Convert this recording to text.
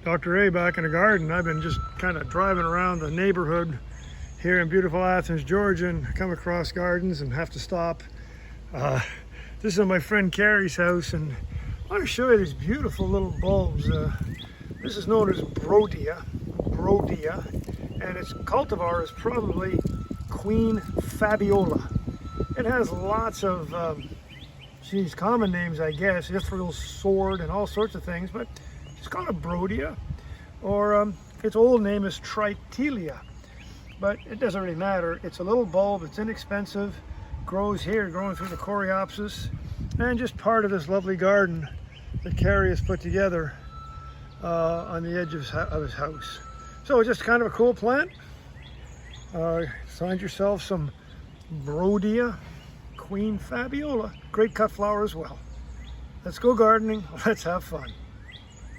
Dr. A back in the garden. I've been just kind of driving around the neighborhood here in beautiful Athens, Georgia, and come across gardens and have to stop. This is my friend Carrie's house, and I want to show you these beautiful little bulbs. This is known as Brodiaea, and its cultivar is probably Queen Fabiola. It has lots of common names, I guess, just for a little sword and all sorts of things, but it's called a Brodiaea, or its old name is Triteleia, but it doesn't really matter. It's a little bulb, it's inexpensive, grows here, growing through the coreopsis, and just part of this lovely garden that Carrie has put together on the edge of his house. So just kind of a cool plant. Find yourself some Brodiaea, Queen Fabiola. Great cut flower as well. Let's go gardening, let's have fun.